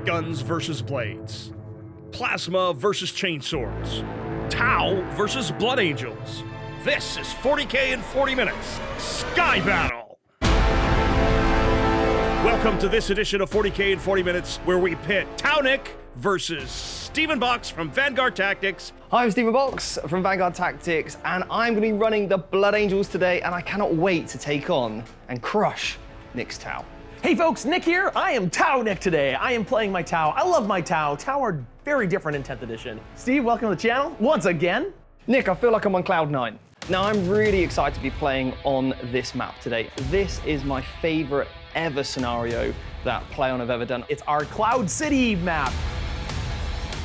guns versus blades, plasma versus chainswords, Tau versus Blood Angels. This is 40K in 40 minutes, Sky Battle! Welcome to this edition of 40K in 40 minutes, where we pit Tau Nick versus Stephen Box from Vanguard Tactics. Hi, I'm Stephen Box from Vanguard Tactics, and I'm going to be running the Blood Angels today, and I cannot wait to take on and crush Nick's Tau. Hey folks, Nick here. I am Tau Nick today. I am playing my Tau. I love my Tau. Tau are very different in 10th edition. Steve, welcome to the channel once again. Nick, I feel like I'm on cloud 9. Now, I'm really excited to be playing on this map today. This is my favorite ever scenario that Play On have ever done. It's our Cloud City map.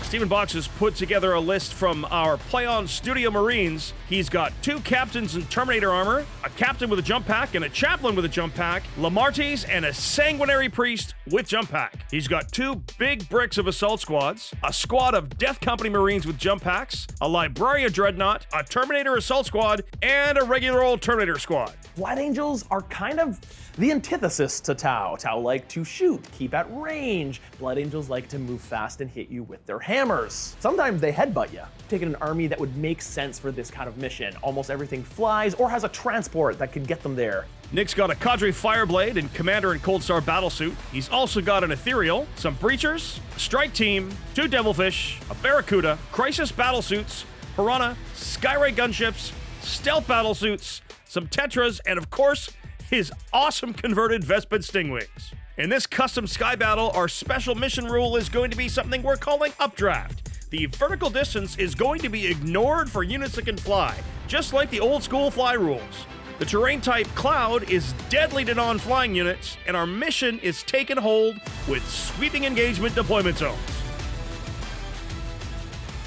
Stephen Box has put together a list from our Play On Studio Marines. He's got 2 captains in Terminator armor, a captain with a jump pack, and a chaplain with a jump pack, Lamartes, and a sanguinary priest with jump pack. He's got 2 big bricks of assault squads, a squad of Death Company Marines with jump packs, a Libraria Dreadnought, a Terminator assault squad, and a regular old Terminator squad. Blood Angels are kind of the antithesis to Tau. Tau like to shoot, keep at range. Blood Angels like to move fast and hit you with their hammers. Sometimes they headbutt you. Taking an army that would make sense for this kind of mission. Almost everything flies or has a transport that can get them there. Nick's got a Cadre Fireblade and Commander and Cold Star battlesuit. He's also got an Ethereal, some Breachers, a Strike Team, 2 Devilfish, a Barracuda, Crisis battlesuits, Piranha, Skyray gunships, Stealth battlesuits, some Tetras, and of course, his awesome converted Vespid Stingwings. In this custom Sky Battle, our special mission rule is going to be something we're calling Updraft. The vertical distance is going to be ignored for units that can fly, just like the old school fly rules. The terrain type Cloud is deadly to non-flying units, and our mission is taken hold with sweeping engagement deployment zones.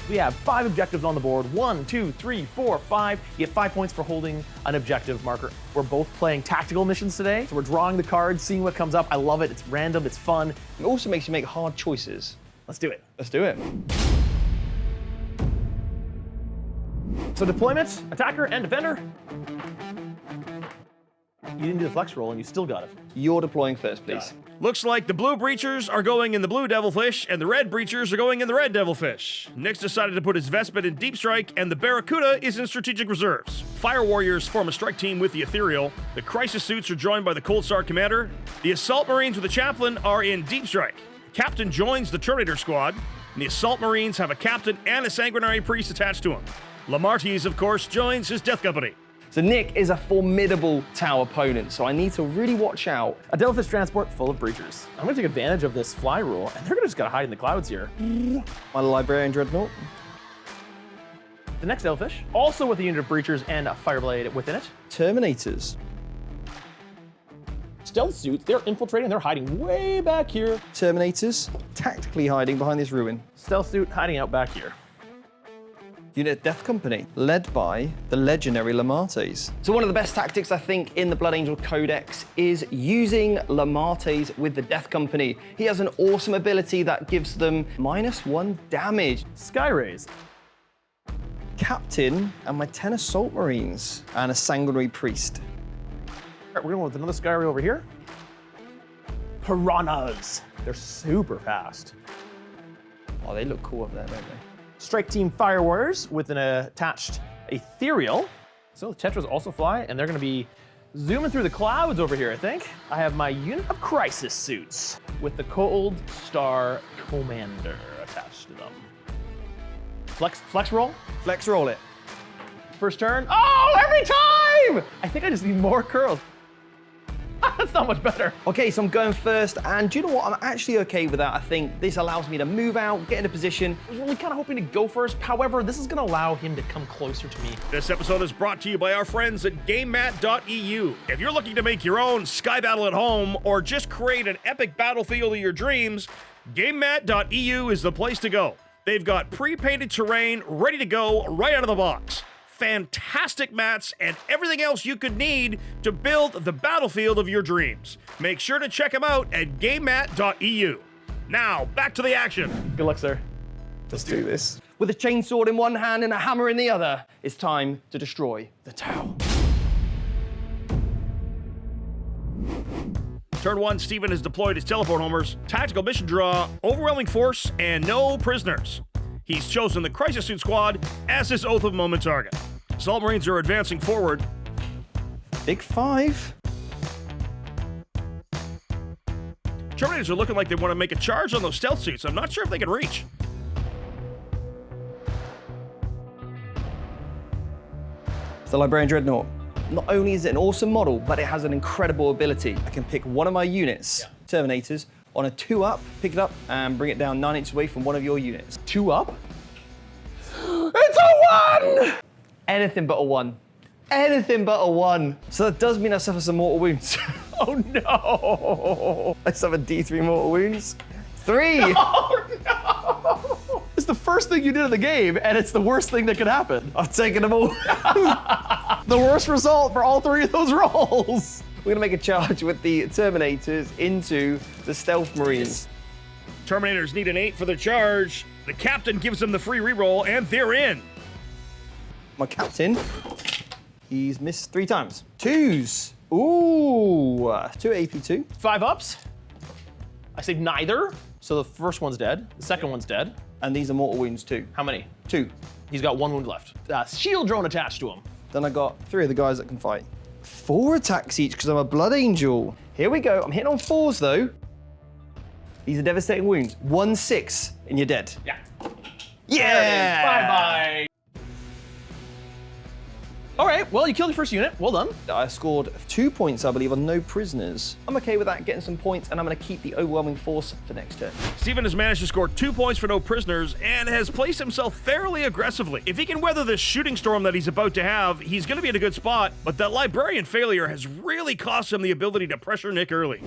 We have 5 objectives on the board. 1, 2, 3, 4, 5. You get 5 points for holding an objective marker. We're both playing tactical missions today, so we're drawing the cards, seeing what comes up. I love it. It's random. It's fun. It also makes you make hard choices. Let's do it. Let's do it. So deployment, attacker, and defender. You didn't do the flex roll, and you still got it. You're deploying first, please. Looks like the blue Breachers are going in the blue Devilfish, and the red Breachers are going in the red Devilfish. Nick's decided to put his Vespid in Deep Strike, and the Barracuda is in Strategic Reserves. Fire Warriors form a strike team with the Ethereal. The Crisis Suits are joined by the Cold Star Commander. The Assault Marines with the Chaplain are in Deep Strike. Captain joins the Terminator squad, and the Assault Marines have a Captain and a Sanguinary Priest attached to him. Lamartes, of course, joins his Death Company. So Nick is a formidable Tau opponent, so I need to really watch out. A Devilfish transport full of Breachers. I'm gonna take advantage of this fly rule, and they're just gonna hide in the clouds here. My Librarian Dreadnought. The next Devilfish, also with a unit of Breachers and a Fireblade within it. Terminators. Stealth suits, they're infiltrating, they're hiding way back here. Terminators, tactically hiding behind this ruin. Stealth suit hiding out back here. Unit Death Company, led by the legendary Lamartes. So one of the best tactics, I think, in the Blood Angel Codex is using Lamartes with the Death Company. He has an awesome ability that gives them -1 damage. Skyrays. Captain and my 10 Assault Marines and a Sanguinary Priest. All right, we're going with another Skyray over here. Piranhas. They're super fast. Oh, they look cool up there, don't they? Strike Team Fire Warriors with an attached Ethereal. So the Tetras also fly, and they're gonna be zooming through the clouds over here, I think. I have my unit of Crisis Suits with the Cold Star Commander attached to them. Flex roll? Flex roll it. First turn. Oh, every time! I think I just need more curls. That's not much better. Okay, so I'm going first, and do you know what? I'm actually okay with that. I think this allows me to move out, get into position. I was really kind of hoping to go first. However, this is gonna allow him to come closer to me. This episode is brought to you by our friends at GameMat.eu. If you're looking to make your own Sky Battle at home, or just create an epic battlefield of your dreams, GameMat.eu is the place to go. They've got pre-painted terrain ready to go right out of the box. Fantastic mats, and everything else you could need to build the battlefield of your dreams. Make sure to check them out at GameMat.eu. Now, back to the action. Good luck, sir. Let's do this. With a chainsword in one hand and a hammer in the other, it's time to destroy the Tau. Turn 1, Steven has deployed his teleport homers. Tactical mission draw, overwhelming force, and no prisoners. He's chosen the Crisis Suit Squad as his Oath of Moment target. Assault Marines are advancing forward. Big 5. Terminators are looking like they want to make a charge on those stealth suits. I'm not sure if they can reach. It's the Librarian Dreadnought. Not only is it an awesome model, but it has an incredible ability. I can pick one of my units, Terminators, on a 2-up, pick it up, and bring it down 9 inches away from one of your units. 2 up? It's a 1! Anything but a 1. Anything but a 1. So that does mean I suffer some mortal wounds. Oh no! I suffer D3 mortal wounds. 3! Oh no! It's the first thing you did in the game, and it's the worst thing that could happen. I've taken them all. The worst result for all 3 of those rolls. We're gonna make a charge with the Terminators into the Stealth Marines. Terminators need an 8 for the charge. The captain gives them the free reroll, and they're in. My captain, he's missed 3 times. 2s. Ooh, 2 AP2. 5 ups. I saved neither, so the first one's dead. The second one's dead. And these are mortal wounds too. How many? 2. He's got 1 wound left. Shield drone attached to him. Then I got 3 of the guys that can fight. 4 attacks each because I'm a Blood Angel. Here we go. I'm hitting on 4s though. These are devastating wounds. 1-6 and you're dead. Yeah. Yeah! Bye-bye. All right, well, you killed your first unit. Well done. I scored 2 points, I believe, on no prisoners. I'm okay with that, getting some points, and I'm gonna keep the overwhelming force for next turn. Steven has managed to score 2 points for no prisoners and has placed himself fairly aggressively. If he can weather this shooting storm that he's about to have, he's going to be in a good spot, but that Librarian failure has really cost him the ability to pressure Nick early.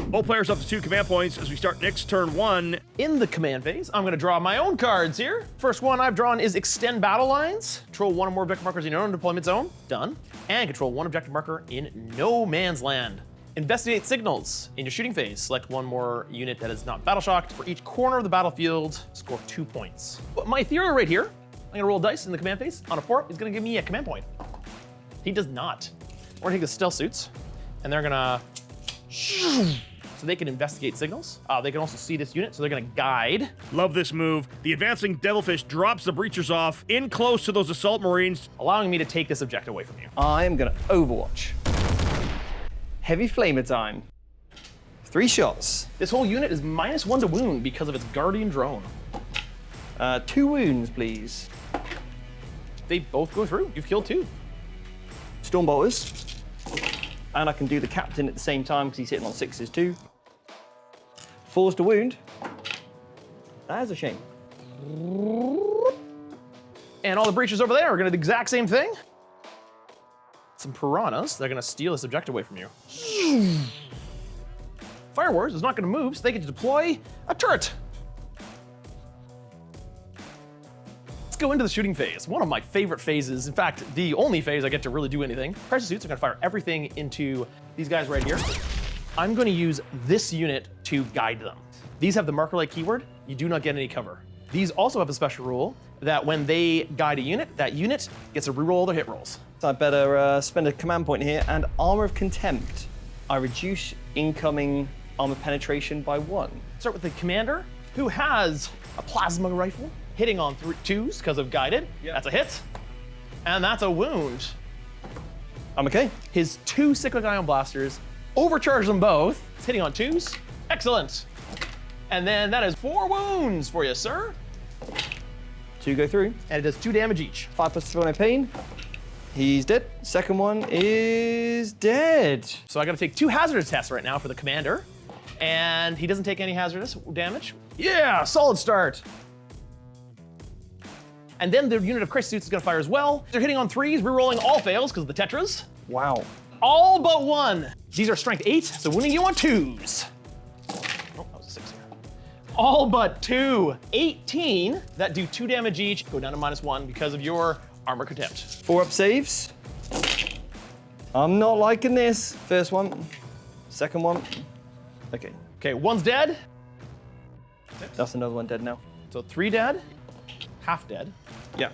Both players up to 2 command points as we start Nick's turn 1. In the command phase, I'm gonna draw my own cards here. First one I've drawn is Extend Battle Lines. Control 1 or more objective markers in your own deployment zone. Done. And control 1 objective marker in no man's land. Investigate signals. In your shooting phase, select 1 more unit that is not battle shocked. For each corner of the battlefield, score 2 points. But my ethereal right here, I'm gonna roll dice in the command phase. On a 4, he's gonna give me a command point. He does not. We're gonna take the stealth suits, and they're gonna so they can investigate signals. They can also see this unit, so they're gonna guide. Love this move. The advancing Devilfish drops the breachers off in close to those assault marines, allowing me to take this objective away from you. I am gonna Overwatch. Heavy Flamer time. 3 shots. This whole unit is -1 to wound because of its Guardian drone. 2 wounds, please. They both go through. You've killed 2. Stormbolters. And I can do the captain at the same time because he's hitting on 6s too. 4s to wound. That is a shame. And all the breaches over there are gonna do the exact same thing. Some piranhas, they're gonna steal this objective away from you. Fire Wars is not gonna move, so they get to deploy a turret. Let's go into the shooting phase. One of my favorite phases. In fact, the only phase I get to really do anything. Pressure suits are gonna fire everything into these guys right here. I'm gonna use this unit to guide them. These have the marker-like keyword. You do not get any cover. These also have a special rule that when they guide a unit, that unit gets to reroll all their hit rolls. So I better spend a command point here and Armor of Contempt. I reduce incoming armor penetration by 1. Start with the commander, who has a plasma rifle, hitting on 2s because of guided. Yeah. That's a hit, and that's a wound. I'm okay. His 2 cyclic ion blasters overcharge them both. It's hitting on 2s. Excellent. And then that is 4 wounds for you, sir. 2 go through. And it does 2 damage each. 5 plus 3 on my pain. He's dead. Second one is dead. So I gotta take 2 hazardous tests right now for the commander. And he doesn't take any hazardous damage. Yeah, solid start. And then the unit of Crisis Suits is gonna fire as well. They're hitting on 3s, rerolling all fails because of the Tetras. Wow. All but 1. These are strength 8, so winning you on 2s. Oh, that was a 6 here. All but 2. 18 that do 2 damage each. Go down to -1 because of your armor contempt. 4 up saves. I'm not liking this. First one. Second one. Okay. Okay, 1's dead. That's another one dead now. So 3 dead. Half dead. Yeah.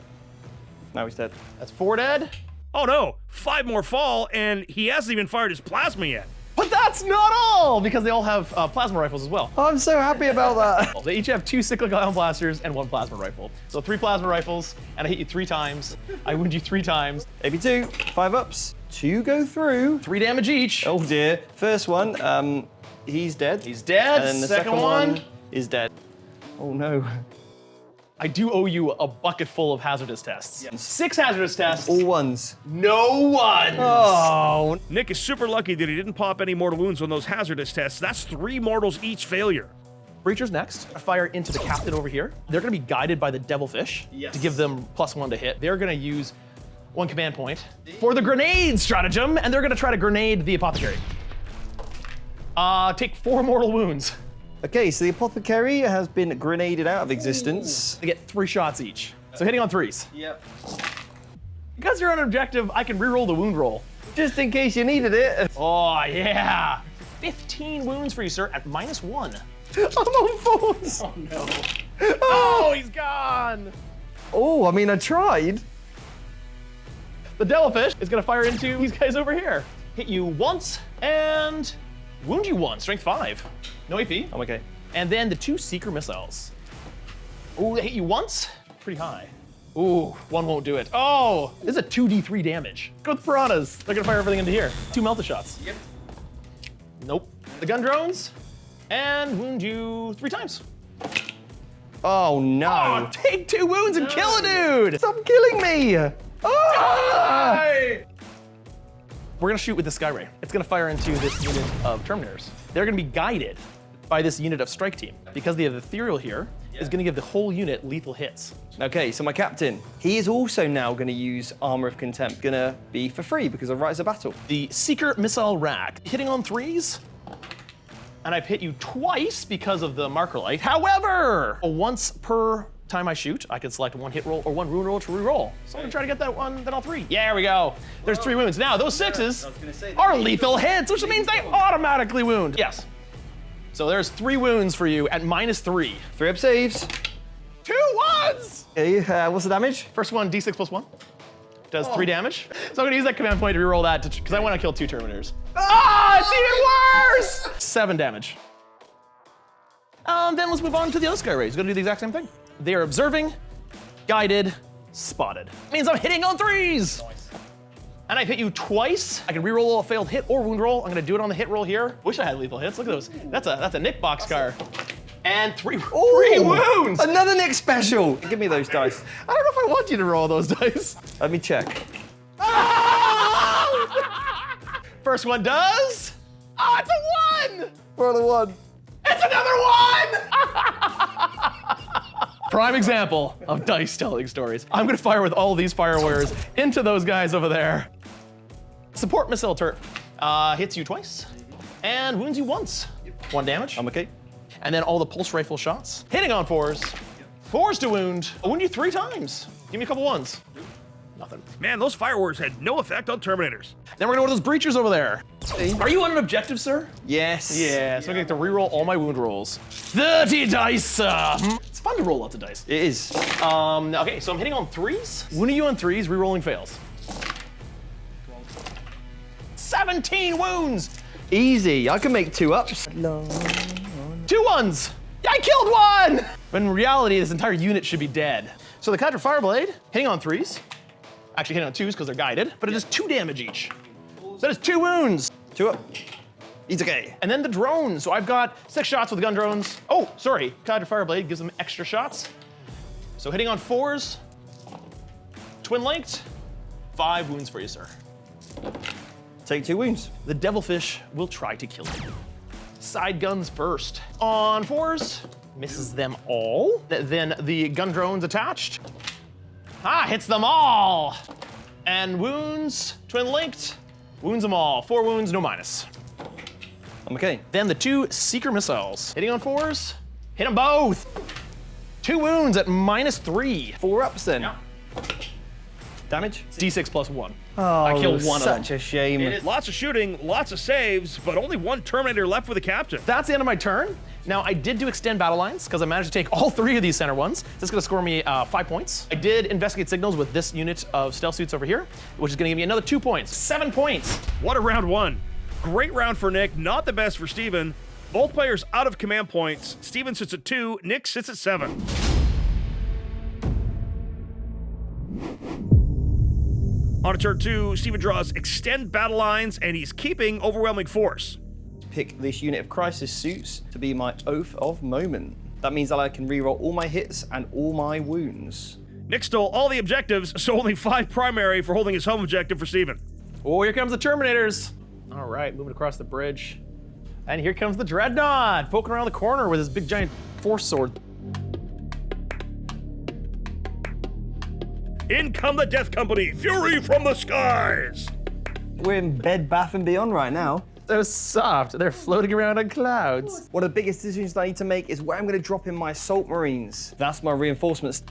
Now he's dead. That's 4 dead. Oh no, 5 more fall, and he hasn't even fired his plasma yet. But that's not all, because they all have plasma rifles as well. I'm so happy about that. They each have 2 cyclic ion blasters and 1 plasma rifle. So 3 plasma rifles, and I hit you 3 times. I wound you 3 times. AP2, 5 ups. 2 go through. 3 damage each. Oh dear. First one, he's dead. He's dead. And then the second one is dead. Oh no. I do owe you a bucket full of hazardous tests. Yes. 6 hazardous tests. All ones. No ones. Oh. Nick is super lucky that he didn't pop any mortal wounds on those hazardous tests. That's 3 mortals each failure. Breacher's next. Fire into the captain over here. They're gonna be guided by the devilfish to give them +1 to hit. They're gonna use 1 command point for the grenade stratagem, and they're gonna try to grenade the apothecary. Take 4 mortal wounds. Okay, so the apothecary has been grenaded out of existence. They get 3 shots each. So hitting on 3s. Yep. Because you're on an objective, I can reroll the wound roll. Just in case you needed it. Oh, yeah. 15 wounds for you, sir, at -1. I'm on 4s. Oh, no. Oh, he's gone. Oh, I mean, I tried. The devilfish is gonna fire into these guys over here. Hit you once and wound you once, strength 5. No AP. I'm okay. And then the 2 seeker missiles. Ooh, they hit you once. Pretty high. Ooh, 1 won't do it. Oh, this is a 2d3 damage. Go with the piranhas. They're gonna fire everything into here. 2 melta shots. Yep. Nope. The gun drones and wound you 3 times. Oh no. Oh, take 2 wounds and kill a dude. Stop killing me. Ah! We're gonna shoot with the Skyray. It's gonna fire into this unit of Terminators. They're gonna be guided by this unit of Strike Team. Because the ethereal here is gonna give the whole unit lethal hits. Okay, so my captain, he is also now going to use Armor of Contempt. Gonna be for free because of Rise of Battle. The Seeker Missile Rack, hitting on 3s, and I've hit you twice because of the marker light. However, once per time I shoot, I can select 1 hit roll or 1 wound roll to reroll. So I'm gonna try to get that one, then all 3. Yeah, there we go. There's 3 wounds. Now, those 6s are lethal hits, which means they automatically wound. Yes. So there's 3 wounds for you at -3. 3 up saves. 2 1s! Okay, what's the damage? First one, D6 +1. Does 3 damage. So I'm gonna use that command point to reroll that, because I wanna kill 2 Terminators. Ah, it's even worse! 7 damage. Then let's move on to the other Skyray. He's gonna do the exact same thing. They are observing, guided, spotted. Means I'm hitting on 3s! Nice. And I've hit you twice. I can reroll a failed hit or wound roll. I'm gonna do it on the hit roll here. Wish I had lethal hits. Look at those. That's a Nick boxcar. And 3 wounds! Another Nick special! Give me those dice. I don't know if I want you to roll those dice. Let me check. First one does. Oh, it's a 1! Roll a 1. It's another 1! Prime example of dice telling stories. I'm gonna fire with all of these fire warriors into those guys over there. Support missile turret. Hits you twice and wounds you once. 1 damage. I'm okay. And then all the pulse rifle shots. Hitting on 4s. 4s to wound. I'll wound you 3 times. Give me a couple 1s. Nothing. Man, those fire wars had no effect on Terminators. Then we're gonna go to those breachers over there. Are you on an objective, sir? Yes. Yeah, so I get to reroll all my wound rolls. 30 dice! It's fun to roll lots of dice. It is. Okay, so I'm hitting on 3s. Wounding you on 3s, rerolling fails. 17 wounds! Easy. I can make 2 ups. 2 1s! I killed 1! But in reality, this entire unit should be dead. So the Contra Fireblade, hitting on 3s. Actually hitting on 2s because they're guided, but it does 2 damage each. So that is 2 wounds. 2 up. He's okay. And then the drones. So I've got 6 shots with the gun drones. Oh, sorry. Contra Fireblade gives them extra shots. So hitting on 4s, twin linked, 5 wounds for you, sir. Take 2 wounds. The devilfish will try to kill you. Side guns first. On 4s, misses them all. Then the gun drones attached. Hits them all. And wounds, twin linked, wounds them all. 4 wounds, no minus. I'm okay. Then the 2 seeker missiles. Hitting on 4s, hit them both. 2 wounds at -3. 4 ups then. Yeah. Damage? D6 plus 1. Oh, I killed one of them. such a shame. Lots of shooting, lots of saves, but only one Terminator left with the captain. That's the end of my turn. Now, I did do extend battle lines because I managed to take all 3 of these center ones. That's gonna score me 5 points. I did investigate signals with this unit of stealth suits over here, which is gonna give me another 2 points. 7 points. What a round one. Great round for Nick, not the best for Steven. Both players out of command points. Steven sits at 2, Nick sits at 7. On to turn 2, Steven draws extend battle lines, and he's keeping overwhelming force. Pick this unit of crisis suits to be my Oath of Moment. That means that I can reroll all my hits and all my wounds. Nick stole all the objectives, so only 5 primary for holding his home objective for Steven. Oh, here comes the Terminators. All right, moving across the bridge. And here comes the Dreadnought, poking around the corner with his big giant force sword. In come the Death Company, fury from the skies! We're in Bed Bath & Beyond right now. They're soft, they're floating around on clouds. One of the biggest decisions I need to make is where I'm going to drop in my Assault Marines. That's my reinforcements.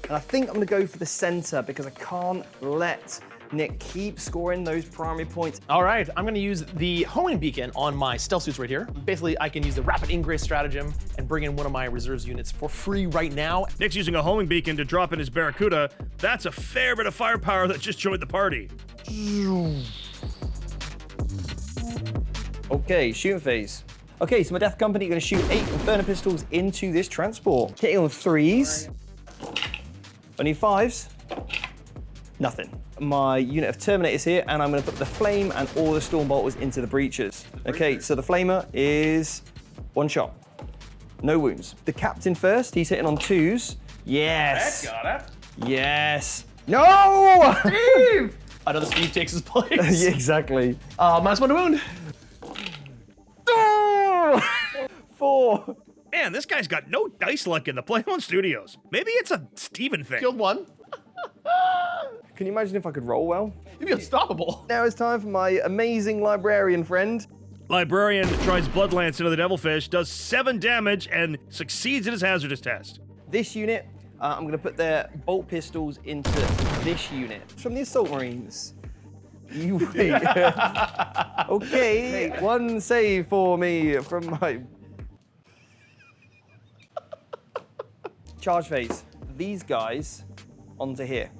And I think I'm going to go for the center because I can't let Nick keep scoring those primary points. All right, I'm gonna use the homing beacon on my stealth suits right here. Basically, I can use the rapid ingress stratagem and bring in one of my reserves units for free right now. Nick's using a homing beacon to drop in his Barracuda. That's a fair bit of firepower that just joined the party. Okay, shooting phase. Okay, so my Death Company are going to shoot 8 Inferno pistols into this transport. Hitting on 3s. I need 5s. Nothing. My unit of Terminators here, and I'm going to put the Flame and all the Storm Bolters into the breaches. Okay, so the Flamer is 1 shot. No wounds. The Captain first, he's hitting on 2s. Yes. Got it. Yes. No! Steve! Another Steve takes his place. Yeah, exactly. -1 to wound. 4. Man, this guy's got no dice luck in the Play On Studios. Maybe it's a Steven thing. Killed 1. Can you imagine if I could roll well? You'd be unstoppable. Now it's time for my amazing librarian friend. Librarian tries Bloodlance into the Devilfish, does 7 damage, and succeeds in his hazardous test. This unit, I'm going to put their bolt pistols into this unit. From the Assault Marines. You wait. Okay, 1 save for me from my... Charge phase. These guys onto here.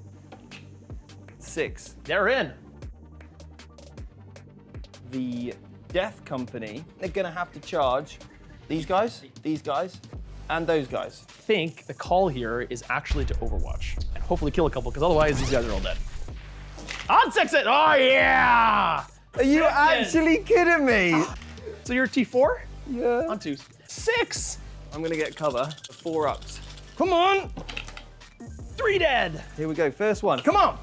6. They're in. The Death Company, they're going to have to charge these guys, and those guys. I think the call here is actually to Overwatch and hopefully kill a couple, because otherwise these guys are all dead. On 6 it! Oh yeah! Are you actually kidding me? So you're T4? Yeah. On 2s. 6! I'm going to get cover. 4 ups. Come on! 3 dead! Here we go. First one. Come on!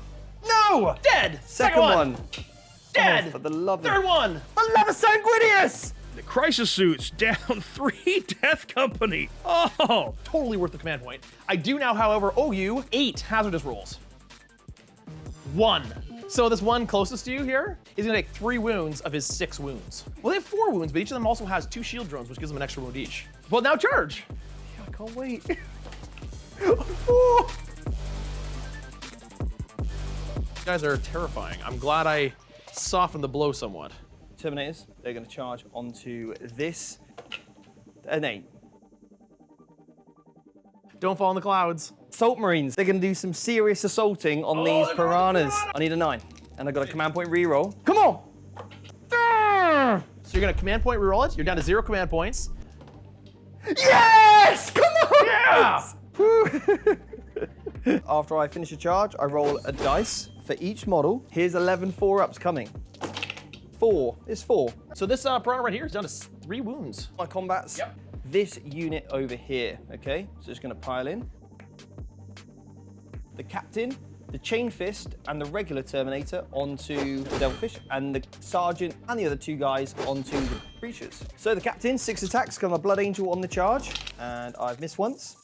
No! Dead! Second one. Dead! Oh, for the love of... Third one! For the love of Sanguinius! The Crisis Suits down 3 Death Company. Oh! Totally worth the command point. I do now, however, owe you 8 hazardous rolls. 1. So this one closest to you here is gonna take 3 wounds of his 6 wounds. Well, they have 4 wounds, but each of them also has 2 shield drones, which gives them an extra wound each. Well, now charge! Yeah, I can't wait. 4! You guys are terrifying. I'm glad I softened the blow somewhat. Terminators, they're going to charge onto this. An 8. Don't fall in the clouds. Assault Marines, they're going to do some serious assaulting on these piranhas. I need a 9. And I got a command point reroll. Come on! So you're gonna command point reroll it. You're down to 0 command points. Yes! Come on! Yeah! After I finish a charge, I roll a dice for each model. Here's 11 4-ups coming. 4. It's 4. So this piranha right here is down to 3 wounds. My combats. Yep. This unit over here, okay? So just gonna pile in. The Captain, the Chain Fist, and the regular Terminator onto the Devilfish, and the Sergeant and the other 2 guys onto the Breachers. So the Captain, 6 attacks, got my Blood Angel on the charge, and I've missed once.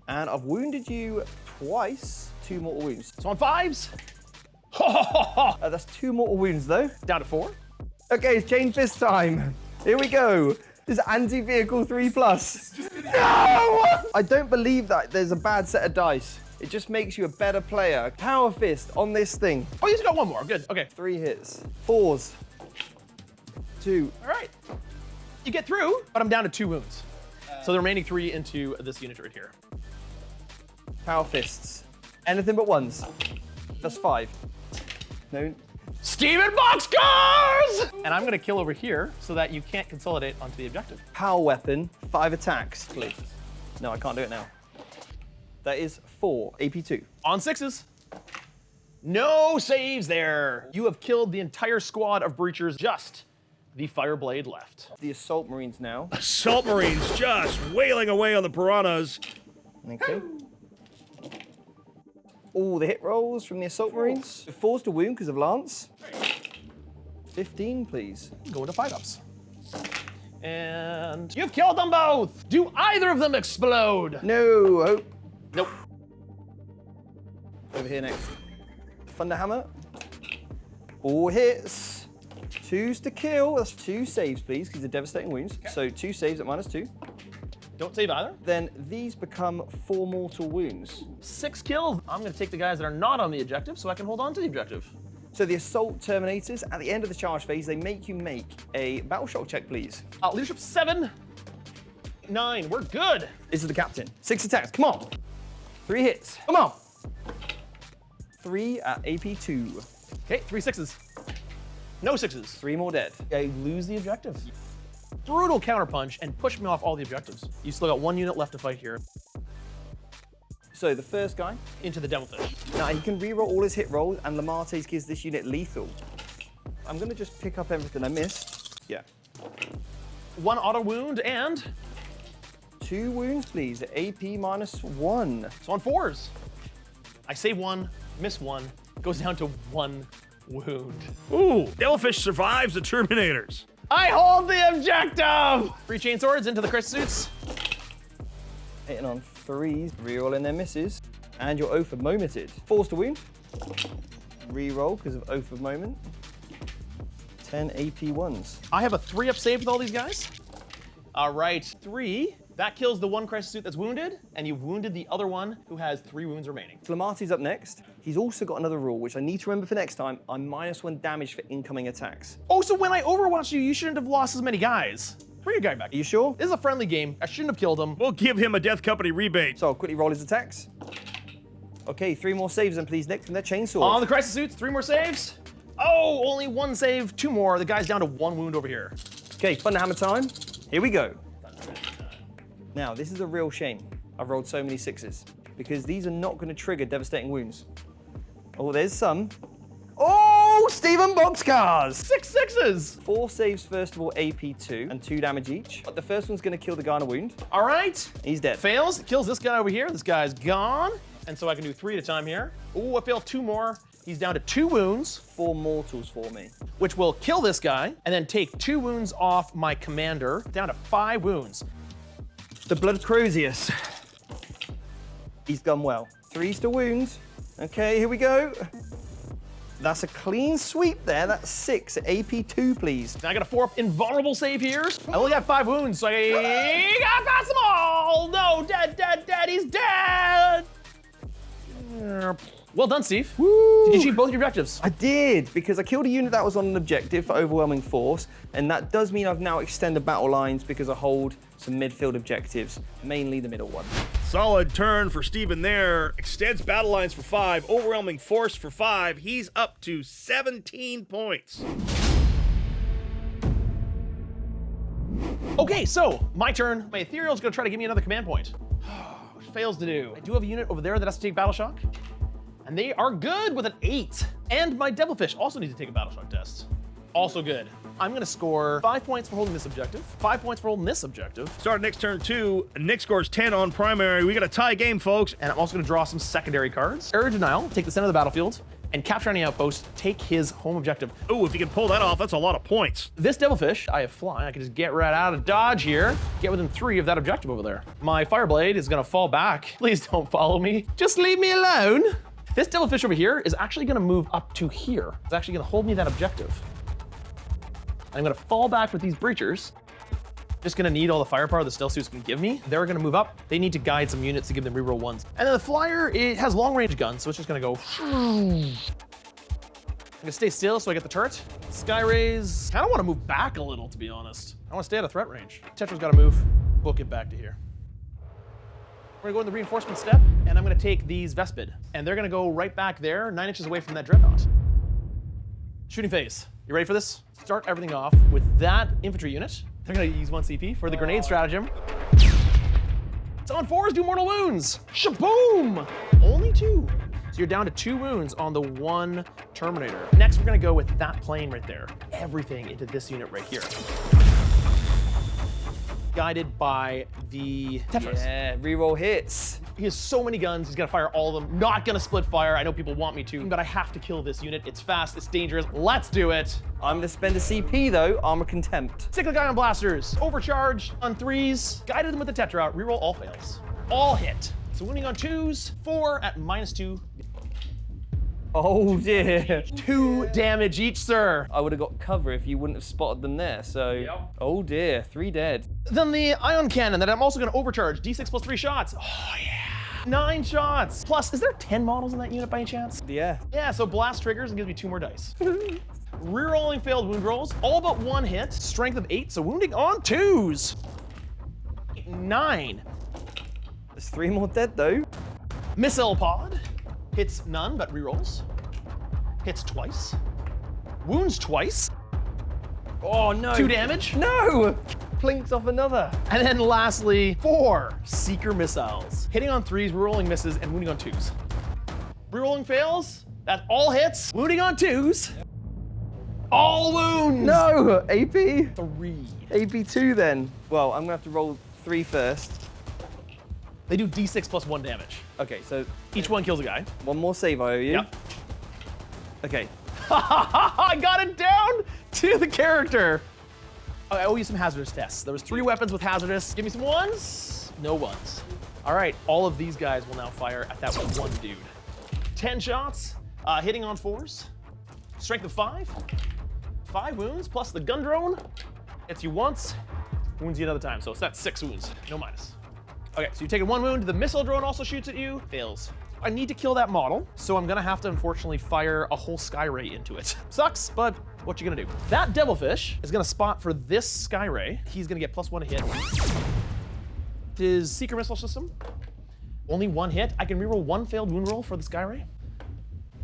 And I've wounded you twice, 2 mortal wounds. So on 5s. That's 2 mortal wounds though. Down to 4. Okay, it's Chain Fist time. Here we go. This is anti-vehicle 3+. I don't believe that there's a bad set of dice. It just makes you a better player. Power fist on this thing. Oh, he's got one more. Good. Okay. 3 hits. 4s. 2. All right. You get through, but I'm down to 2 wounds. So the remaining 3 into this unit right here. Power fists. Anything but 1s. That's 5. No. Steven Boxcars! And I'm gonna kill over here so that you can't consolidate onto the objective. Power weapon. 5 attacks. Please. No, I can't do it now. That is 4. AP2. On 6s. No saves there. You have killed the entire squad of breachers, just the Fireblade left. The assault marines now. Assault Marines just wailing away on the piranhas. Okay. All the hit rolls from the assault marines. 4s to wound because of lance. 15, please. Go into 5-ups. And you've killed them both. Do either of them explode? No hope. Nope. Over here next. Thunderhammer. All hits. 2s to kill. That's 2 saves, please, because they're devastating wounds. Okay. So 2 saves at -2. Don't save either. Then these become 4 mortal wounds. 6 kills. I'm gonna take the guys that are not on the objective so I can hold on to the objective. So the assault terminators, at the end of the charge phase, they make you make a battle shock check, please. Leadership 7. 9. We're good. This is the captain. 6 attacks. Come on. 3 hits. Come on. 3 at AP2. Okay, 3 6s. No 6s. 3 more dead. I lose the objective. Brutal counterpunch and push me off all the objectives. You still got 1 unit left to fight here. So the first guy. Into the Devilfish. Now he can reroll all his hit rolls, and Lamartes gives this unit lethal. I'm gonna just pick up everything I missed. Yeah. 1 auto wound and 2 wounds, please. At AP -1. so on 4s. I save 1, miss 1, goes down to 1 wound. Ooh, Devilfish survives the Terminators. I hold the objective! 3 chain swords into the Crisis suits. Hitting on 3s, rerolling their misses. And your Oath of Momented. 4s to wound. Reroll because of Oath of Moment. 10 AP1s. I have a 3-up save with all these guys. All right, 3. That kills the 1 Crisis suit that's wounded, and you've wounded the other one who has 3 wounds remaining. Lamarte's up next. He's also got another rule, which I need to remember for next time. I'm -1 damage for incoming attacks. Oh, so when I overwatched you, you shouldn't have lost as many guys. Bring your guy back. Are you sure? This is a friendly game. I shouldn't have killed him. We'll give him a Death Company rebate. So I'll quickly roll his attacks. Okay, 3 more saves then, please, Nick, from that chainsaw. On the Crisis suits, 3 more saves. Oh, only 1 save, 2 more. The guy's down to 1 wound over here. Okay, Thunderhammer time. Here we go. Now, this is a real shame. I've rolled so many 6s because these are not going to trigger devastating wounds. Oh, there's some. Oh, Steven Boxcars! 6 6s! 4 saves, first of all, AP2 and 2 damage each. But the first one's going to kill the guy on a wound. All right. He's dead. Fails, kills this guy over here. This guy's gone. And so I can do 3 at a time here. Oh, I failed 2 more. He's down to 2 wounds. 4 mortals for me. Which will kill this guy and then take 2 wounds off my commander, down to 5 wounds. The Blood Crozius. He's done well. 3s to wounds. Okay, here we go. That's a clean sweep there. That's 6 at AP2, please. Now I got a 4-up invulnerable save here. I only got 5 wounds, so I got past them all. No, dead, he's dead. Well done, Steve. Woo. Did you achieve both your objectives? I did, because I killed a unit that was on an objective for overwhelming force, and that does mean I've now extended battle lines because I hold some midfield objectives, mainly the middle one. Solid turn for Steven there. Extends battle lines for 5, overwhelming force for 5. He's up to 17 points. Okay, so my turn. My Ethereal's gonna try to give me another command point, which fails to do. I do have a unit over there that has to take battle shock, and they are good with an 8. And my Devilfish also needs to take a battle shock test. Also good. I'm gonna score 5 points for holding this objective, 5 points for holding this objective. Start next turn 2. Nick scores 10 on primary. We got a tie game, folks. And I'm also gonna draw some secondary cards. Area Denial, take the center of the battlefield, and capture any outpost, take his home objective. Ooh, if you can pull that off, that's a lot of points. This Devilfish, I have fly. I can just get right out of dodge here, get within 3 of that objective over there. My Fireblade is gonna fall back. Please don't follow me. Just leave me alone. This Devilfish over here is actually gonna move up to here. It's actually gonna hold me that objective. I'm gonna fall back with these breachers. Just gonna need all the firepower the stealth suits can give me. They're gonna move up. They need to guide some units to give them reroll ones. And then the flyer, it has long range guns, so it's just gonna go. I'm gonna stay still so I get the turret. Sky Rays, kind of want to move back a little, to be honest. I want to stay out of threat range. Tetra's gotta move. Book it back to here. We're gonna go in the reinforcement step, and I'm gonna take these Vespid. And they're gonna go right back there, 9 inches away from that dreadnought. Shooting phase. You ready for this? Start everything off with that infantry unit. They're gonna use 1 CP for the grenade stratagem. Summon 4s, do mortal wounds. Shaboom! Only 2. So you're down to 2 wounds on the 1 Terminator. Next, we're gonna go with that plane right there. Everything into this unit right here. Guided by the Tetras. Yeah, reroll hits. He has so many guns, he's gonna fire all of them. Not gonna split fire, I know people want me to, but I have to kill this unit. It's fast, it's dangerous, let's do it. I'm gonna spend a CP though, Armor Contempt. Cyclic Ion Blasters, overcharged on 3s, guided them with the Tetra, reroll all fails. All hit. So wounding on 2s, 4 at -2. Oh dear. 2 damage each, sir. I would have got cover if you wouldn't have spotted them there, so. Yep. Oh dear, 3 dead. Then the Ion Cannon that I'm also gonna overcharge, D6 plus 3 shots. Oh yeah. 9 shots. Plus, is there 10 models in that unit by any chance? Yeah. Yeah, so blast triggers and gives me 2 more dice. Rerolling failed wound rolls, all but 1 hit, strength of 8, so wounding on 2s. 9. There's 3 more dead though. Missile pod, hits none but rerolls. Hits twice. Wounds twice. Oh no. 2 damage. No! Plinks off another. And then lastly, 4 Seeker missiles. Hitting on 3s, rerolling misses, and wounding on 2s. Rerolling fails, that's all hits. Wounding on 2s. All wounds! No! AP? 3. AP2 then. Well, I'm gonna have to roll 3 first. They do D6 plus 1 damage. Okay, so Each one kills a guy. 1 more save I owe you. Yep. Okay. I got it down to the character. I owe you some hazardous tests. There was 3 weapons with hazardous. Give me some 1s. No 1s. All right, all of these guys will now fire at that 1 dude. 10 shots, hitting on 4s. Strength of 5. 5 wounds plus the gun drone. Hits you once, wounds you another time. So it's that 6 wounds, no minus. Okay, so you're taking 1 wound. The missile drone also shoots at you, fails. I need to kill that model, so I'm gonna have to unfortunately fire a whole Sky Ray into it. Sucks, but what you gonna do? That Devilfish is gonna spot for this Sky Ray. He's gonna get +1 to hit. His Seeker Missile System, only 1 hit. I can reroll 1 failed wound roll for the Sky Ray.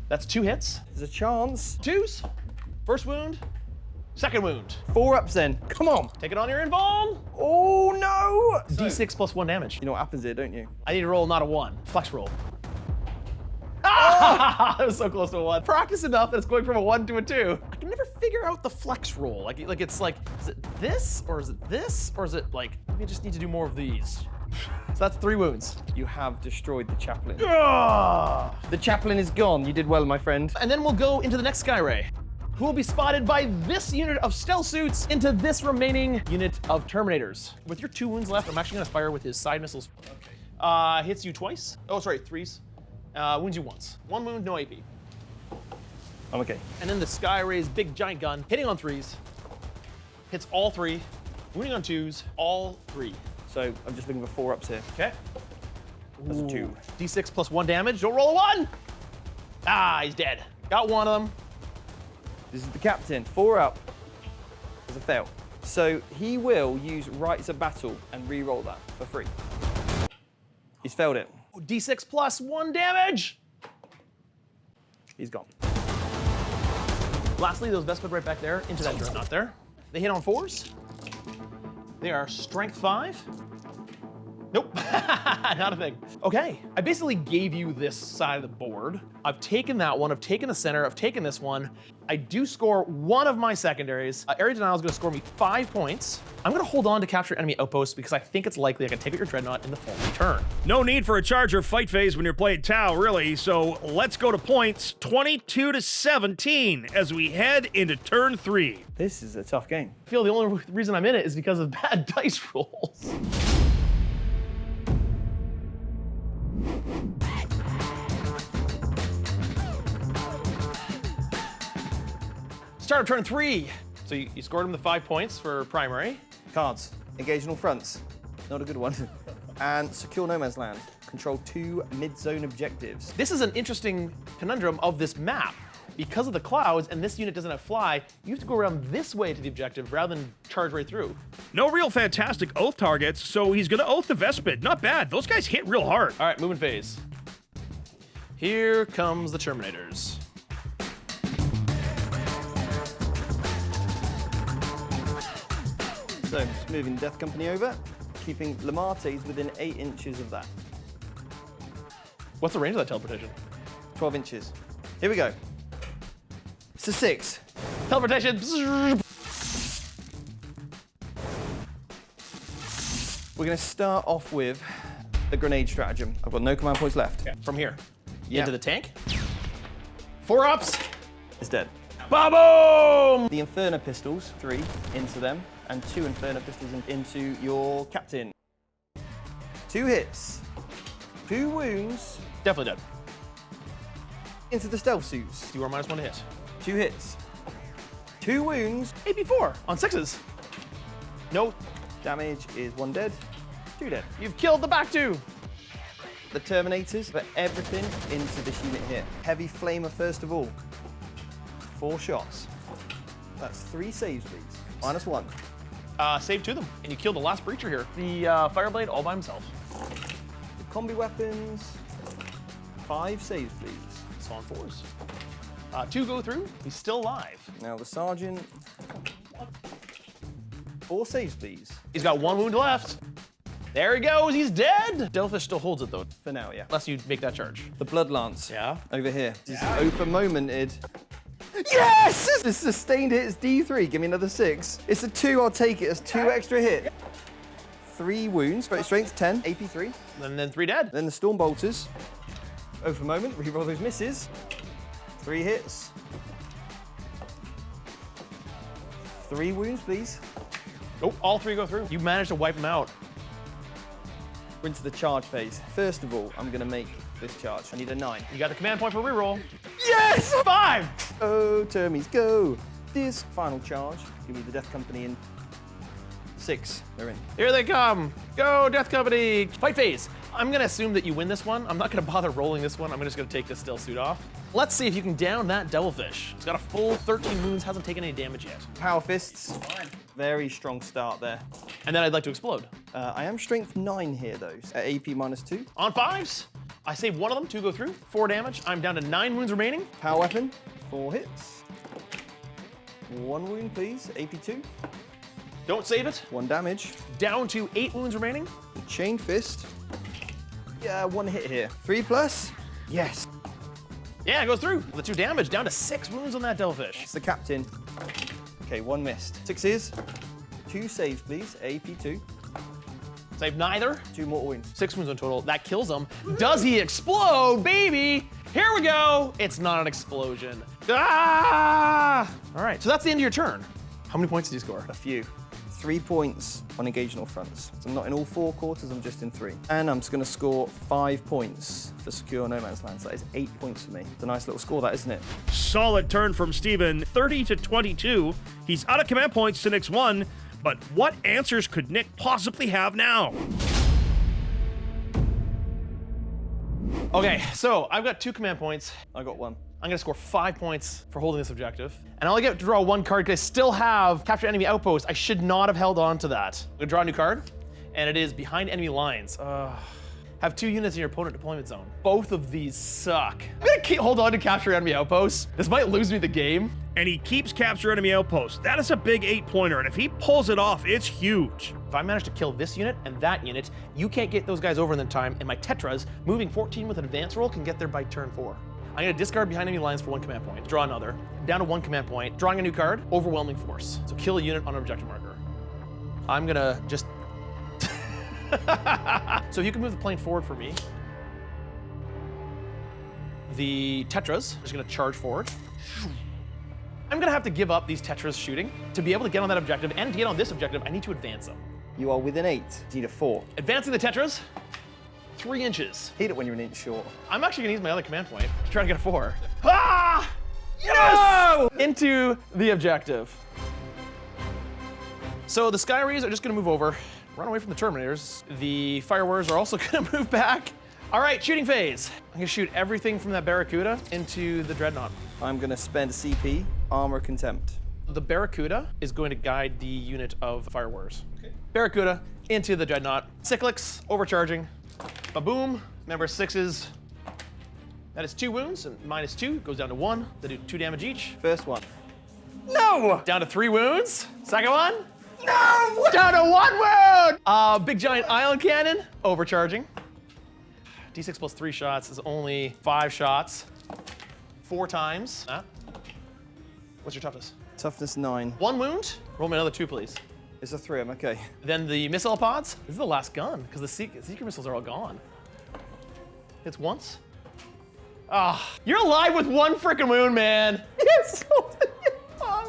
That's 2 hits. There's a chance. 2s, first wound, second wound. 4 ups then. Come on. Take it on your invuln. Oh no! D6 plus 1 damage. You know what happens here, don't you? I need to roll not a 1. Flex roll. Ah! That was so close to a 1. Practice enough that it's going from a 1 to a 2. I can never figure out the flex roll. Like it's like, is it this or is it this or is it like, we just need to do more of these. So that's 3 wounds. You have destroyed the chaplain. Ah! The chaplain is gone. You did well, my friend. And then we'll go into the next Sky Ray, who will be spotted by this unit of stealth suits into this remaining unit of Terminators. With your 2 wounds left, I'm actually gonna fire with his side missiles. Okay. Hits you twice. Oh, sorry, 3s. Wounds you once. 1 wound, no AP. I'm okay. And then the Sky Ray's big giant gun, hitting on 3s. Hits all 3. Wounding on 2s, all 3. So I'm just looking for 4 ups here. Okay. That's a 2. D6 plus 1 damage. Don't roll a 1. Ah, he's dead. Got 1 of them. This is the captain. 4 up. There's a fail. So he will use Rites of Battle and re-roll that for free. He's failed it. D6 plus 1 damage. He's gone. Lastly, those Vespid right back there into that dreadnought there. They hit on 4s. They are strength 5. Nope, not a thing. Okay, I basically gave you this side of the board. I've taken that one, I've taken the center, I've taken this one. I do score 1 of my secondaries. Area Denial is gonna score me 5 points. I'm gonna hold on to capture enemy outposts because I think it's likely I can take out your dreadnought in the full return. No need for a charge or fight phase when you're playing Tau, really, so let's go to points 22-17 as we head into turn 3. This is a tough game. I feel the only reason I'm in it is because of bad dice rolls. Start of turn 3. So you scored him the 5 points for primary. Cards. Engage on all fronts. Not a good one. And secure no man's land. Control 2 mid-zone objectives. This is an interesting conundrum of this map. Because of the clouds, and this unit doesn't have fly, you have to go around this way to the objective rather than charge right through. No real fantastic oath targets, so he's gonna oath the Vespid. Not bad. Those guys hit real hard. All right, moving phase. Here comes the Terminators. So, just moving Death Company over, keeping Lamartes within 8 inches of that. What's the range of that teleportation? 12 inches. Here we go. It's a 6. Teleportation. We're going to start off with the grenade stratagem. I've got no command points left. Yeah, from here. Yeah. Into the tank. 4 ups. It's dead. Ba-boom! The Inferno pistols, 3 into them, and 2 Inferno pistols into your captain. 2 hits. 2 wounds. Definitely dead. Into the stealth suits. You are -1 to hit. 2 hits. 2 wounds. AP4 on 6s. No, Damage is 1 dead, 2 dead. you've killed the back 2. The Terminators, put everything into this unit here. Heavy Flamer first of all. 4 shots. That's 3 saves, please. -1. Save 2 of them, and you killed the last breacher here. The Fireblade all by himself. The combi weapons, 5 saves, please. It's on 4s. 2 go through, he's still alive. Now the Sergeant, 4 saves, please. He's got 1 wound left. There he goes, he's dead. Devilfish still holds it though, For now, yeah. unless you make that charge. The Blood Lance. Yeah. Over here. This is over-momented. Yes! This sustained hit is D3. Give me another 6. It's a 2. I'll take it as 2 extra hit. 3 wounds. Strength 10. AP3. And then 3 dead. Then the Storm Bolters. Over moment. Reroll those misses. 3 hits. 3 wounds, please. Oh, all 3 go through. You managed to wipe him out. We're into the charge phase. First of all, I'm going to make this charge. I need a 9. You got the command point for reroll. Yes! 5! Oh, Termies, go! This final charge. Give me the Death Company in 6. They're in. Here they come. Go, Death Company. Fight phase. I'm gonna assume that you win this one. I'm not gonna bother rolling this one. I'm just gonna take this still suit off. Let's see if you can down that Devilfish. It's got a full 13 wounds, hasn't taken any damage yet. Power Fists. Very strong start there. And then I'd like to explode. I am strength 9 here, though, at AP -2. On 5s, I save 1 of them, 2 go through, 4 damage. I'm down to 9 wounds remaining. Power Weapon, 4 hits. 1 wound, please, AP2. Don't save it. 1 damage. Down to 8 wounds remaining. The Chain Fist. Yeah, 1 hit here. 3 plus. Yes. Yeah, it goes through. The 2 damage, down to 6 wounds on that Devilfish. It's the captain. Okay, 1 missed. 6s. 2 saves, please, AP2. Save neither. 2 mortal wounds. 6 wounds in total. That kills him. Does he explode, baby? Here we go. It's not an explosion. Ah! All right, so that's the end of your turn. How many points did you score? A few. 3 points on engaging all fronts. So I'm not in all 4 quarters, I'm just in 3. And I'm just going to score 5 points for secure no man's land. So that is 8 points for me. It's a nice little score, that, isn't it? Solid turn from Steven. 30 to 22. He's out of command points to Nick's 1, but what answers could Nick possibly have now? Okay, so I've got 2 command points. I got 1. I'm gonna score 5 points for holding this objective. And I only get to draw 1 card because I still have capture enemy outpost. I should not have held on to that. I'm gonna draw a new card, and it is behind enemy lines. Have 2 units in your opponent deployment zone. Both of these suck. I'm gonna hold on to capture enemy outpost. This might lose me the game. And he keeps capture enemy outpost. That is a big 8-pointer, and if he pulls it off, it's huge. If I manage to kill this unit and that unit, you can't get those guys over in the time, and my Tetras, moving 14 with an advance roll, can get there by turn 4. I'm gonna discard behind enemy lines for 1 command point, draw another, down to 1 command point, drawing a new card, overwhelming force. So kill a unit on an objective marker. I'm gonna just... So if you can move the plane forward for me. The Tetras are just gonna charge forward. I'm gonna have to give up these Tetras shooting. To be able to get on that objective and to get on this objective, I need to advance them. You are within 8. You need a 4. Advancing the Tetras, 3 inches. Hate it when you're an inch short. I'm actually gonna use my other command point to try to get a 4. Ah! Yes! No! Into the objective. So the Sky Rays are just gonna move over, run away from the Terminators. The Fire Warriors are also gonna move back. All right, shooting phase. I'm gonna shoot everything from that Barracuda into the Dreadnought. I'm gonna spend a CP, armor contempt. The Barracuda is going to guide the unit of Fire Warriors. Okay. Barracuda into the Dreadnought. Cyclics, overcharging. Ba-boom. Remember, 6s. That is 2 wounds, and -2 goes down to 1. They do 2 damage each. First one. No! Down to 3 wounds. Second one. No! Down to 1 wound! Big giant ion cannon, overcharging. D6 plus 3 shots is only 5 shots. 4 times. What's your toughness? Toughness 9. 1 wound. Roll me another 2, please. It's a 3, I'm okay. Then the missile pods. This is the last gun, because the secret missiles are all gone. Hits once. Ah, you're alive with 1 freaking wound, man. Yes.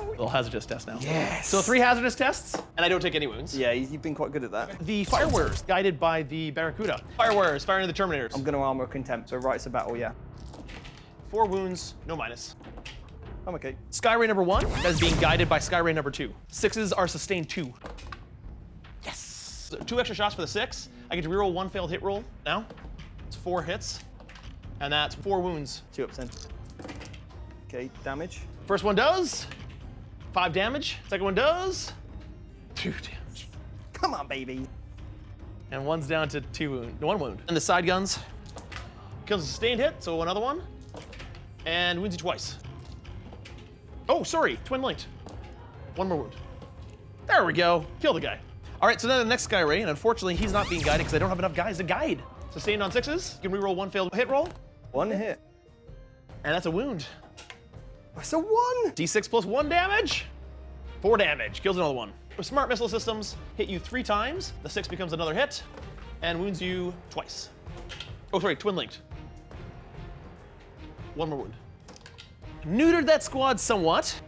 Little hazardous test now. Yes. So 3 hazardous tests, and I don't take any wounds. Yeah, you've been quite good at that. The Fire Warriors, guided by the Barracuda. Fire Warriors, firing the Terminators. I'm gonna armor contempt, so right, it's a battle, yeah. 4 wounds, no minus. I'm okay. Sky Ray number 1, that is being guided by Sky Ray number 2. 6s are sustained 2. Yes! So 2 extra shots for the 6. I get to reroll 1 failed hit roll now. It's 4 hits, and that's 4 wounds. 2 up, 10. Okay, damage. First one does 5 damage. Second one does 2 damage. Come on, baby. And one's down to 1 wound. And the side guns kills a sustained hit, so another one. And wounds you twice. Oh, sorry, twin linked. 1 more wound. There we go. Kill the guy. All right, so then the next Sky Ray, and unfortunately he's not being guided because I don't have enough guys to guide. Sustained on 6s. You can reroll 1 failed hit roll. 1 hit. And that's a wound. That's a 1. D6 plus 1 damage. 4 damage. Kills another one. With smart missile systems, hit you 3 times. The 6 becomes another hit and wounds you twice. Oh, sorry, twin linked. 1 more wound. Neutered that squad somewhat,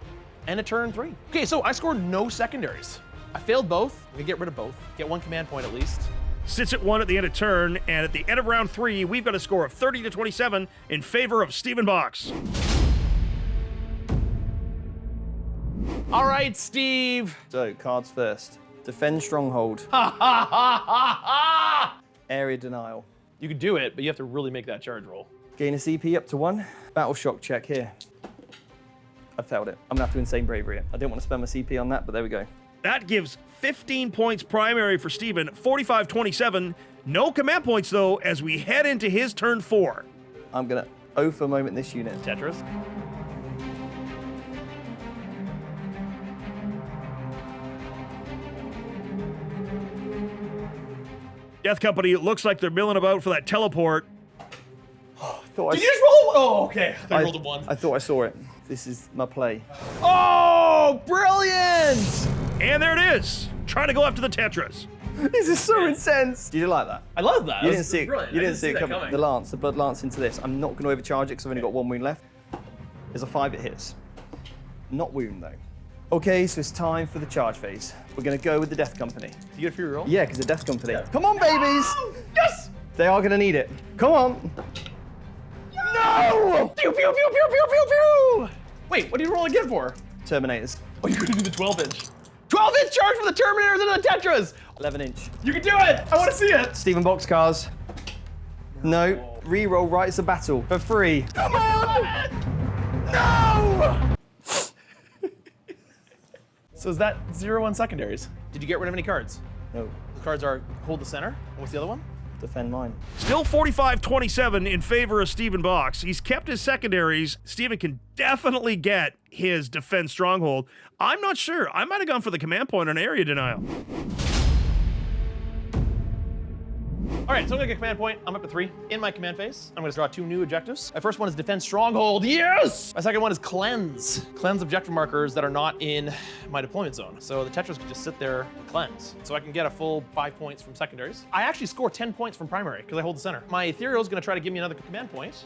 and a turn 3. Okay, so I scored no secondaries. I failed both. We get rid of both. Get 1 command point at least. Sits at 1 at the end of turn, and at the end of round 3, we've got a score of 30-27 in favor of Stephen Box. All right, Steve. So, cards first. Defend stronghold. Ha ha ha ha ha! Area denial. You could do it, but you have to really make that charge roll. Gain a CP up to 1. Battle shock check here. I failed it. I'm gonna have to insane bravery it. I didn't want to spend my CP on that, but there we go. That gives 15 points primary for Stephen, 45-27. No command points, though, as we head into his turn 4. I'm gonna for a moment this unit. Tetris. Death Company, it looks like they're milling about for that teleport. Did you just roll? Oh, okay. I rolled a 1. I thought I saw it. This is my play. Oh, brilliant! And there it is, trying to go after the Tetris. This is so intense. Did you like that? I love that. You didn't see it. Brilliant. You I didn't see it that coming. coming. The lance, the blood lance into this. I'm not going to overcharge it because I've only got 1 wound left. There's a 5 it hits. Not wound though. Okay, so it's time for the charge phase. We're going to go with the Death Company. You get a free roll? Yeah, because the Death Company. Come on, babies! Yes! They are going to need it. Come on. No! Pew, pew, pew, pew, pew, pew, pew! Wait, what do you roll again for? Terminators. Oh, you could do the 12-inch. 12-inch charge for the Terminators and the Tetras! 11-inch. You can do it! I want to see it! Stephen Boxcars. No. Reroll Rights of Battle for free. Come on! No! So is that 0 on secondaries? Did you get rid of any cards? No. The cards are hold the center. And what's the other one? Defend mine. Still 45-27 in favor of Stephen Box. He's kept his secondaries. Stephen can definitely get his defense stronghold. I'm not sure. I might have gone for the command point on area denial. All right, so I'm gonna get command point. I'm up to 3. In my command phase, I'm gonna draw 2 new objectives. My first one is defend stronghold. Yes! My second one is cleanse. Cleanse objective markers that are not in my deployment zone. So the Tetras can just sit there and cleanse. So I can get a full 5 points from secondaries. I actually score 10 points from primary because I hold the center. My ethereal is gonna try to give me another command point.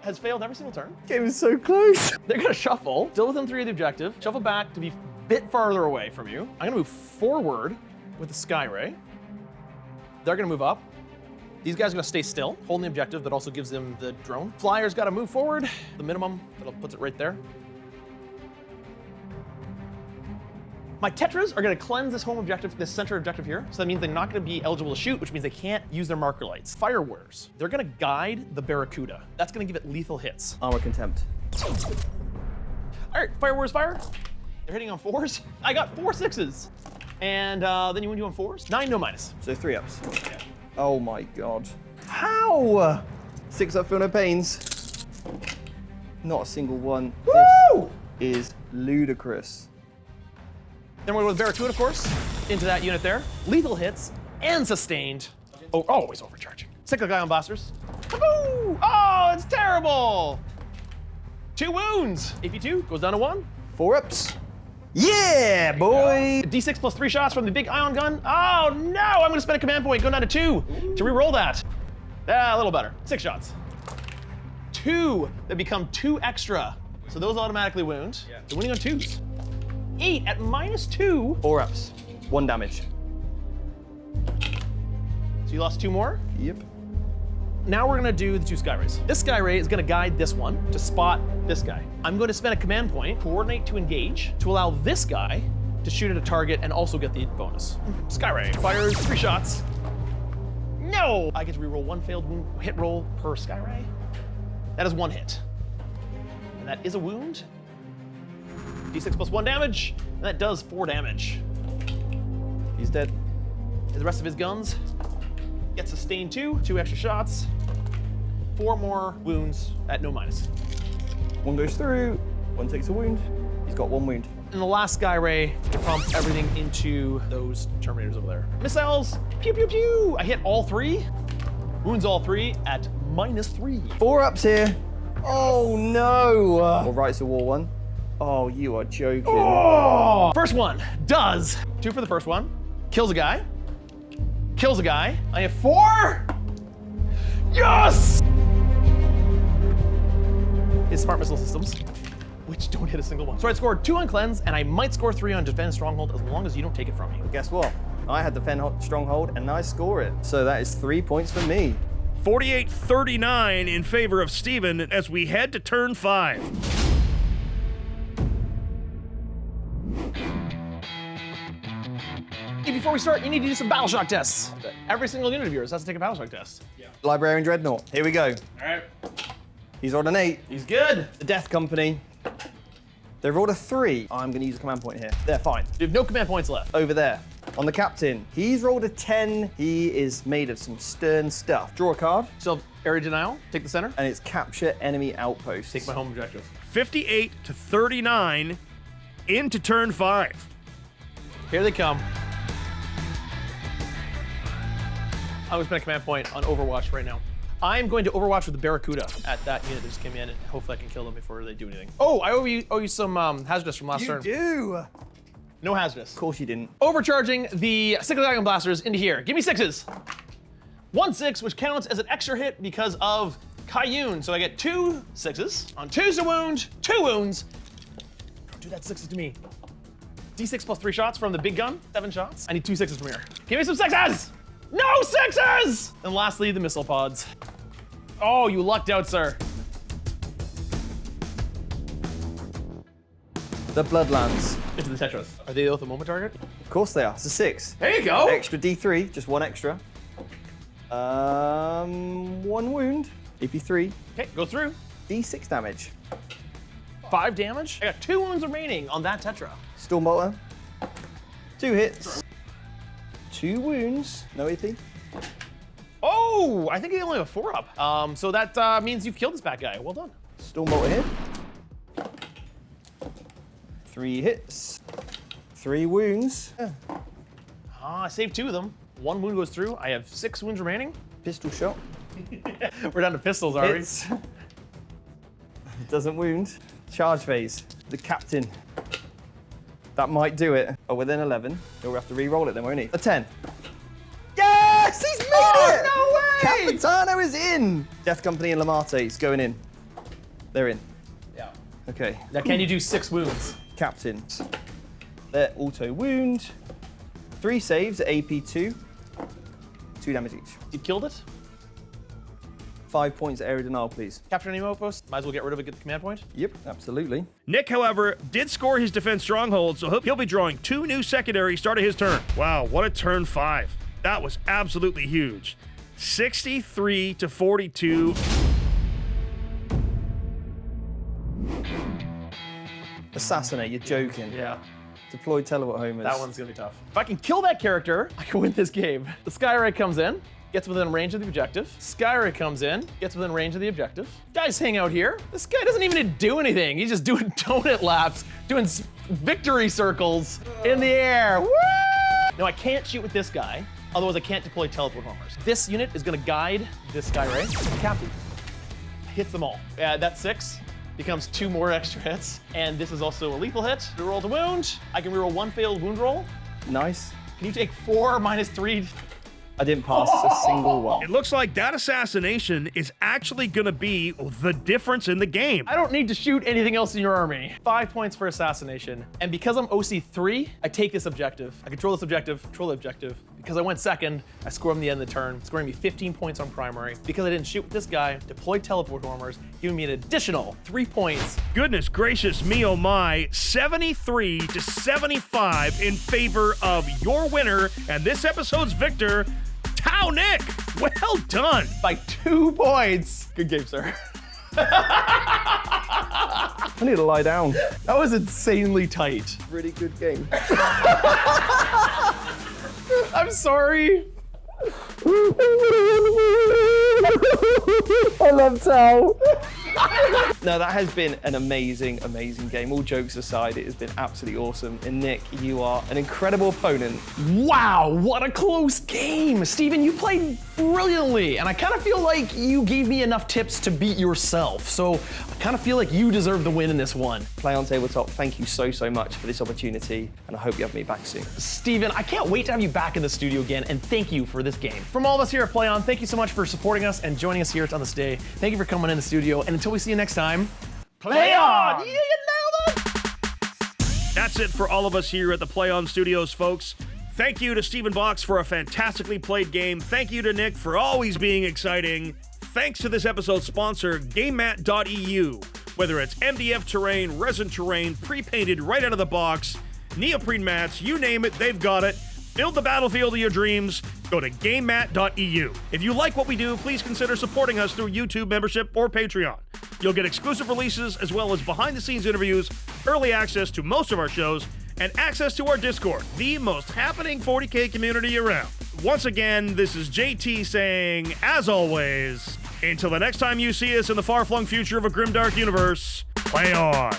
Has failed every single turn. Game is so close. They're gonna shuffle, still within 3 of the objective, shuffle back to be a bit farther away from you. I'm gonna move forward with the Sky Ray. They're gonna move up. These guys are gonna stay still, holding the objective that also gives them the drone. Flyer's gotta move forward, the minimum, that puts it right there. My Tetras are going to cleanse this home objective, this center objective here. So that means they're not going to be eligible to shoot, which means they can't use their marker lights. Fire Warriors, they're going to guide the Barracuda. That's going to give it lethal hits. Armor contempt. All right, Fire Warriors fire. They're hitting on 4s. I got 4 6s. And then you want to do on 4s? 9, no minus. So 3 ups. Yeah. Oh my god. How? 6 up, feel no pains. Not a single one. Woo! This is ludicrous. Then we're going with Barracuda, of course, into that unit there. Lethal hits and sustained. Oh, always overcharging. Cyclic Ion Blasters. Kaboo! Oh, it's terrible! 2 wounds. AP2 goes down to 1. 4 ups. Yeah, boy! D6 plus 3 shots from the big ion gun. Oh no, I'm gonna spend a command point, go down to 2 to re-roll that. A little better. 6 shots. 2 that become 2 extra. So those automatically wound. Yeah. So winning on 2s. 8 at -2. 4 ups. 1 damage. So you lost 2 more. Yep. Now we're gonna do the 2 Sky Rays. This Sky Ray is gonna guide this one to spot this guy. I'm going to spend a command point, coordinate to engage, to allow this guy to shoot at a target and also get the bonus. Sky Ray fires 3 shots. No! I get to reroll 1 failed wound hit roll per Sky Ray. That is 1 hit. And that is a wound. D6 plus 1 damage, and that does 4 damage. He's dead. The rest of his guns get sustained 2 extra shots, 4 more wounds at no minus. 1 goes through, 1 takes a wound. He's got 1 wound. And the last Sky Ray pumps everything into those Terminators over there. Missiles, pew pew pew! I hit all 3, wounds all 3 at -3. 4 ups here. Oh no! Well, Rights of War 1. Oh, you are joking. Oh! First one does 2 for the first one, kills a guy, kills a guy. I have 4. Yes! His smart missile systems, which don't hit a single one. So I scored 2 on Cleanse, and I might score 3 on Defend Stronghold as long as you don't take it from me. Guess what? I had Defend Stronghold, and I score it. So that is 3 points for me. 48-39 in favor of Steven as we head to turn 5. Before we start, you need to do some battle shock tests. Every single unit of yours has to take a battle shock test. Yeah. Librarian Dreadnought. Here we go. All right. He's rolled an 8. He's good. The Death Company. They've rolled a 3. I'm going to use a command point here. They're fine. You have no command points left. Over there. On the Captain. He's rolled a 10. He is made of some stern stuff. Draw a card. So area denial, take the center. And it's capture enemy outposts. Take my home objective. 58-39 into turn 5. Here they come. I'm going to spend a command point on Overwatch right now. I'm going to Overwatch with the Barracuda at that unit that just came in, and hopefully I can kill them before they do anything. Oh, I owe you some hazardous from last turn. You do. No hazardous. Of course you didn't. Overcharging the Cyclic Ion Blasters into here. Give me 6s. 1 6, which counts as an extra hit because of Kayun. So I get 2 6s. On 2s to wound, 2 wounds. Don't do that 6s to me. D6 plus 3 shots from the big gun, 7 shots. I need 2 6s from here. Give me some 6s! No 6s! And lastly, the missile pods. Oh, you lucked out, sir. The Bloodlands. Into the Tetras. Are they both a moment target? Of course they are. It's a 6. There you go. Extra D3, just 1 extra. 1 wound. AP3. Okay, go through. D6 damage. 5 damage. I got 2 wounds remaining on that Tetra. Storm Bolter. 2 hits. 2 wounds. No AP. Oh, I think they only have a 4-up. So that means you've killed this bad guy. Well done. Storm Bolter hit. 3 hits. 3 wounds. I saved 2 of them. 1 wound goes through. I have 6 wounds remaining. Pistol shot. We're down to pistols, are we? Hits. Doesn't wound. Charge phase. The Captain. That might do it. Oh, within 11. He'll have to re-roll it then, won't he? A 10. Yes! He's made it! No way! Capitano is in! Death Company and Lamate's going in. They're in. Yeah. Okay. Now, can you do 6 wounds? Captains. They're auto wound. 3 saves at AP2. 2 damage each. You killed it? 5 points area denial, please. Capture an emo outpost. Might as well get rid of a good command point. Yep, absolutely. Nick, however, did score his defense stronghold, so he'll be drawing 2 new secondary start of his turn. Wow, what a turn 5. That was absolutely huge. 63 to 42. Assassinate, you're joking. Yeah. Deploy teleport homers. That one's gonna be tough. If I can kill that character, I can win this game. The Skyray comes in, gets within range of the objective. Skyray comes in, gets within range of the objective. Guys hang out here. This guy doesn't even do anything. He's just doing donut laps, doing victory circles in the air. Woo! No, I can't shoot with this guy. Otherwise, I can't deploy teleport homers. This unit is gonna guide this Skyray. Captain hits them all. That's 6. Becomes 2 more extra hits. And this is also a lethal hit. Reroll to wound. I can reroll 1 failed wound roll. Nice. Can you take 4 minus 3? I didn't pass a single one. It looks like that assassination is actually going to be the difference in the game. I don't need to shoot anything else in your army. 5 points for assassination. And because I'm OC3, I take this objective. I control this objective, control the objective. Because I went second, I score him the end of the turn, scoring me 15 points on primary. Because I didn't shoot with this guy, deployed teleport homers, giving me an additional 3 points. Goodness gracious me, oh my. 73 to 75 in favor of your winner and this episode's victor, Tau Nick. Well done. By 2 points. Good game, sir. I need to lie down. That was insanely tight. Really good game. I'm sorry. I love Tau. No, that has been an amazing, amazing game. All jokes aside, it has been absolutely awesome. And Nick, you are an incredible opponent. Wow, what a close game. Steven, you played brilliantly. And I kind of feel like you gave me enough tips to beat yourself. So I kind of feel like you deserve the win in this one. Play on Tabletop, thank you so, so much for this opportunity. And I hope you have me back soon. Steven, I can't wait to have you back in the studio again. And thank you for this game. From all of us here at Play On, thank you so much for supporting us and joining us here on this day. Thank you for coming in the studio. And until we see you next time, Play On! Yeah, you nailed it! That's it for all of us here at the Play On Studios, folks. Thank you to Stephen Box for a fantastically played game. Thank you to Nick for always being exciting. Thanks to this episode's sponsor, GameMat.eu. Whether it's MDF terrain, resin terrain, pre-painted right out of the box, neoprene mats, you name it, they've got it. Build the battlefield of your dreams. Go to GameMat.eu. If you like what we do, please consider supporting us through YouTube membership or Patreon. You'll get exclusive releases as well as behind-the-scenes interviews, early access to most of our shows, and access to our Discord, the most happening 40K community around. Once again, this is JT saying, as always, until the next time you see us in the far-flung future of a grimdark universe, play on.